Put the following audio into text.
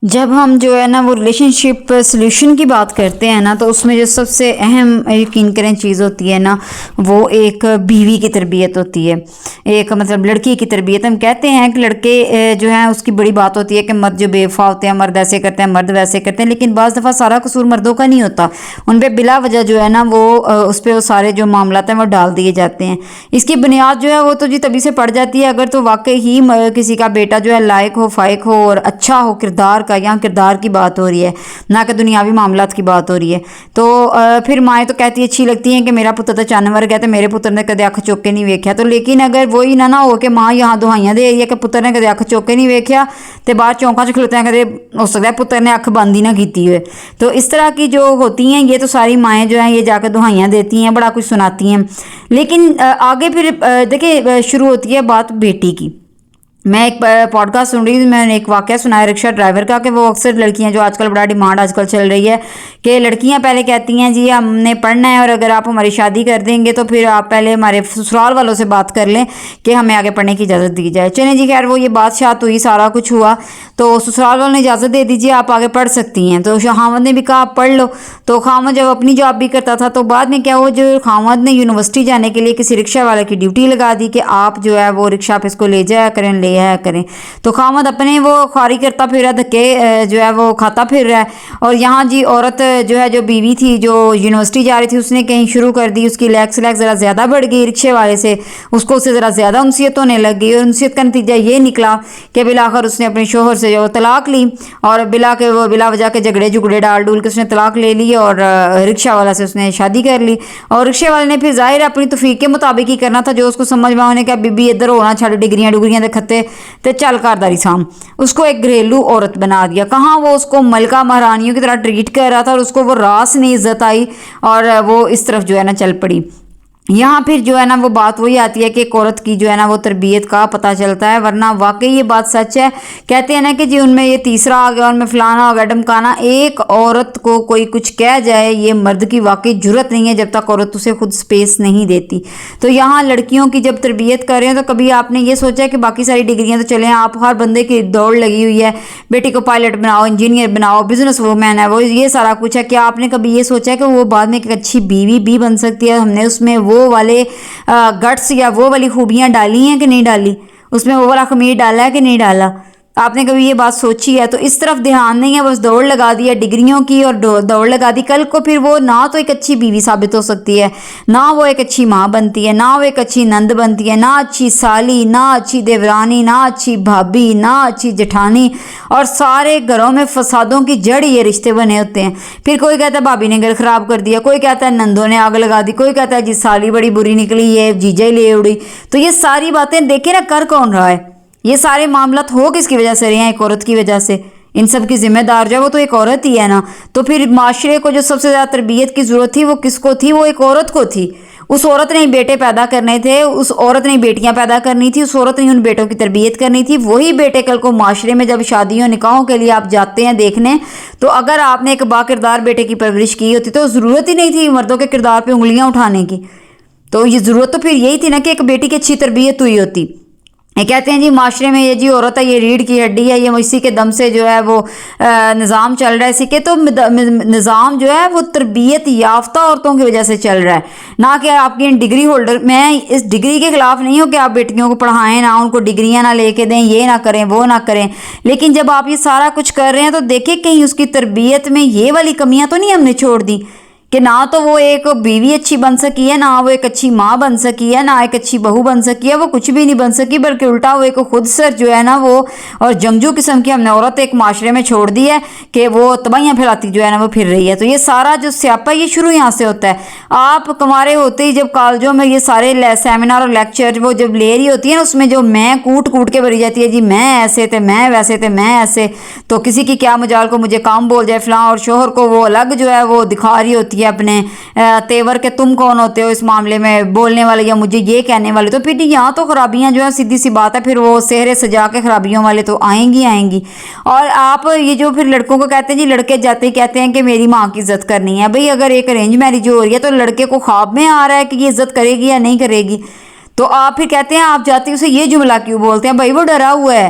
جب ہم جو ہے نا وہ ریلیشن شپ سلیوشن کی بات کرتے ہیں نا تو اس میں جو سب سے اہم یقین کریں چیز ہوتی ہے نا وہ ایک بیوی کی تربیت ہوتی ہے، ایک مطلب لڑکی کی تربیت۔ ہم کہتے ہیں کہ لڑکے جو ہیں اس کی بڑی بات ہوتی ہے کہ مرد جو بے وفا ہوتے ہیں، مرد ایسے کرتے ہیں، مرد ویسے کرتے ہیں، لیکن بعض دفعہ سارا قصور مردوں کا نہیں ہوتا، ان پہ بلا وجہ جو ہے نا وہ اس پہ وہ سارے جو معاملات ہیں وہ ڈال دیے جاتے ہیں۔ اس کی بنیاد جو ہے وہ تو جی تبھی سے پڑ جاتی ہے اگر تو واقعی ہی کسی کا بیٹا جو ہے لائق ہو، فائق ہو اور اچھا ہو کردار کا، یہاں کردار کی بات ہو رہی ہے نہ کہ دنیاوی معاملات کی بات ہو رہی ہے، تو پھر مائیں تو کہتی اچھی لگتی ہیں کہ میرا پتر تو چانور گیا تو میرے پتر نے کدے اکھ چوک کے نہیں ویکھیا، تو لیکن اگر وہی نہ ہو کہ ماں یہاں دہائیاں دے رہی ہے کہ پتر نے کدے اکھ چوک کے نہیں ویکھیا تے باہر چونکاں چ کھلوتے ہیں کدے ہو سکتا ہے پتر نے اکھ بند ہی نہ کیتی ہوئے، تو اس طرح کی جو ہوتی ہیں یہ تو ساری مائیں جو ہیں یہ جا کے دہائیاں دیتی ہیں، بڑا کچھ سناتی ہیں۔ لیکن آگے پھر دیکھیں شروع ہوتی ہے بات بیٹی کی۔ میں ایک پوڈ کاسٹ سن رہی تھی، میں نے ایک واقعہ سنایا رکشہ ڈرائیور کا کہ وہ اکثر لڑکیاں جو آج کل بڑا ڈیمانڈ آج کل چل رہی ہے کہ لڑکیاں پہلے کہتی ہیں جی ہم نے پڑھنا ہے اور اگر آپ ہماری شادی کر دیں گے تو پھر آپ پہلے ہمارے سسرال والوں سے بات کر لیں کہ ہمیں آگے پڑھنے کی اجازت دی جائے۔ چلیں جی خیر وہ یہ بات شات ہوئی، سارا کچھ ہوا تو سسرال والوں نے اجازت دے دیجیے آپ آگے پڑھ سکتی ہیں، تو خاوند نے بھی کہا آپ پڑھ لو، تو خاوند جب اپنی جاب بھی کرتا تھا تو بعد میں کیا ہوا جو خاوند نے یونیورسٹی جانے کے لیے کسی رکشہ والے کی ڈیوٹی لگا دی کہ آپ جو ہے وہ رکشہ پہ اس کو لے جایا کریں لے آیا کریں، تو خاوند اپنے وہ خواری کرتا پھر رہا، دھکے جو ہے وہ کھاتا پھر رہا ہے، اور یہاں جی عورت جو ہے جو بیوی تھی جو یونیورسٹی جا رہی تھی اس نے کہیں شروع کر دی، اس کی لیک سلیک ذرا زیادہ بڑھ گئی رکشے والے سے، اس کو اسے ذرا زیادہ انسیت ہونے لگ گئی، اور انسیت کا نتیجہ یہ نکلا کہ بالآخر اس نے اپنے شوہر سے جو طلاق لی اور بلا وجہ کے جھگڑے ڈال ڈول کے اس نے طلاق لے لی اور رکشہ والا سے اس نے شادی کر لی، اور رکشے والے نے پھر ظاہر اپنی توفیق کے مطابق ہی کرنا تھا جو اس کو سمجھ میں آنے کہ بی بی ادھر ہونا چھڑ ڈگریاں دے کھتے تے چل کارداری سام، اس کو ایک گھریلو عورت بنا دیا، کہاں وہ اس کو ملکہ مہارانیوں کی طرح ٹریٹ کر رہا تھا اور اس کو وہ راس نہیں عزت آئی اور وہ اس طرف جو ہے نا چل پڑی۔ یہاں پھر جو ہے نا وہ بات وہی آتی ہے کہ ایک عورت کی جو ہے نا وہ تربیت کا پتہ چلتا ہے، ورنہ واقعی یہ بات سچ ہے، کہتے ہیں نا کہ جی ان میں یہ تیسرا آ گیا، ان میں فلانا آ گیا ڈمکانا، ایک عورت کو کوئی کچھ کہہ جائے یہ مرد کی واقعی جرت نہیں ہے جب تک عورت اسے خود سپیس نہیں دیتی۔ تو یہاں لڑکیوں کی جب تربیت کر رہے ہیں تو کبھی آپ نے یہ سوچا کہ باقی ساری ڈگریاں تو چلیں آپ ہر بندے کی دوڑ لگی ہوئی ہے، بیٹی کو پائلٹ بناؤ، انجینئر بناؤ، بزنس وومین ہے وہ، یہ سارا کچھ ہے، کیا آپ نے کبھی یہ سوچا کہ وہ بعد میں ایک اچھی بیوی بھی بن سکتی ہے؟ ہم نے اس میں وہ والے گٹس یا وہ والی خوبیاں ڈالی ہیں کہ نہیں ڈالی، اس میں وہ والا خمیر ڈالا ہے کہ نہیں ڈالا؟ آپ نے کبھی یہ بات سوچی ہے؟ تو اس طرف دھیان نہیں ہے، بس دوڑ لگا دی ہے ڈگریوں کی اور دوڑ لگا دی، کل کو پھر وہ نہ تو ایک اچھی بیوی ثابت ہو سکتی ہے، نہ وہ ایک اچھی ماں بنتی ہے، نہ وہ ایک اچھی نند بنتی ہے، نہ اچھی سالی، نہ اچھی دیورانی، نہ اچھی بھابی، نہ اچھی جٹھانی، اور سارے گھروں میں فسادوں کی جڑ یہ رشتے بنے ہوتے ہیں۔ پھر کوئی کہتا ہے بھابی نے گھر خراب کر دیا، کوئی کہتا ہے نندوں نے آگ لگا دی، کوئی کہتا ہے جی سالی بڑی بری نکلی یہ جیجا ہی لے اڑی، تو یہ ساری باتیں دیکھیں نا کر کون رہا ہے؟ یہ سارے معاملات ہو کس کی وجہ سے رہے ہیں؟ ایک عورت کی وجہ سے، ان سب کی ذمہ دار جو ہے وہ تو ایک عورت ہی ہے نا۔ تو پھر معاشرے کو جو سب سے زیادہ تربیت کی ضرورت تھی وہ کس کو تھی؟ وہ ایک عورت کو تھی، اس عورت نے ہی بیٹے پیدا کرنے تھے، اس عورت نے ہی بیٹیاں پیدا کرنی تھی، اس عورت نے ان بیٹوں کی تربیت کرنی تھی، وہی بیٹے کل کو معاشرے میں جب شادیوں نکاحوں کے لیے آپ جاتے ہیں دیکھنے تو اگر آپ نے ایک با کردار بیٹے کی پرورش کی ہوتی تو ضرورت ہی نہیں تھی مردوں کے کردار پہ انگلیاں اٹھانے کی، تو یہ ضرورت تو پھر یہی تھی نا کہ ایک بیٹی کی اچھی تربیت ہوئی ہوتی۔ یہ کہتے ہیں جی معاشرے میں یہ جی عورت ہے یہ ریڑھ کی ہڈی ہے، یہ اسی کے دم سے جو ہے وہ نظام چل رہا ہے، اسی کے تو نظام جو ہے وہ تربیت یافتہ عورتوں کی وجہ سے چل رہا ہے، نہ کہ آپ کی ڈگری ہولڈر۔ میں اس ڈگری کے خلاف نہیں ہوں کہ آپ بیٹیوں کو پڑھائیں نہ ان کو ڈگریاں نہ لے کے دیں، یہ نہ کریں وہ نہ کریں، لیکن جب آپ یہ سارا کچھ کر رہے ہیں تو دیکھیں کہیں اس کی تربیت میں یہ والی کمیاں تو نہیں ہم نے چھوڑ دی کہ نہ تو وہ ایک بیوی اچھی بن سکی ہے، نہ وہ ایک اچھی ماں بن سکی ہے، نہ ایک اچھی بہو بن سکی ہے، وہ کچھ بھی نہیں بن سکی، بلکہ الٹا وہ ایک خود سر جو ہے نا وہ اور جنگجو قسم کی ہم نے عورت ایک معاشرے میں چھوڑ دی ہے کہ وہ تباہیاں پھیلاتی جو ہے نا وہ پھر رہی ہے۔ تو یہ سارا جو سیاپا یہ شروع یہاں سے ہوتا ہے۔ آپ کنوارے ہوتے ہی جب کالجوں میں یہ سارے سیمینار اور لیکچر وہ جب لے رہی ہوتی ہے نا اس میں جو میں کوٹ کے بھری جاتی ہے، جی میں ایسے تھے، میں ویسے تھے، میں ایسے، تو کسی کی کیا مجال کو مجھے کام بول جائے فلاں، اور شوہر کو وہ الگ جو ہے وہ دکھا رہی ہوتی ہے اپنے تیور کے تم کون ہوتے ہو اس معاملے میں بولنے والے یا مجھے یہ کہنے والے، تو پھر یہاں تو خرابیاں جو ہے سیدھی سی بات ہے، پھر وہ سہرے سجا کے خرابیوں والے تو آئیں گی۔ اور آپ یہ جو پھر لڑکوں کو کہتے ہیں جی لڑکے جاتے ہی کہتے ہیں کہ میری ماں کی عزت کرنی ہے، بھئی اگر ایک ارینج میرج ہو رہی ہے تو لڑکے کو خواب میں آ رہا ہے کہ یہ عزت کرے گی یا نہیں کرے گی، تو آپ پھر کہتے ہیں آپ جاتے اسے یہ جملہ کیوں بولتے ہیں؟ بھائی وہ ڈرا ہوا ہے،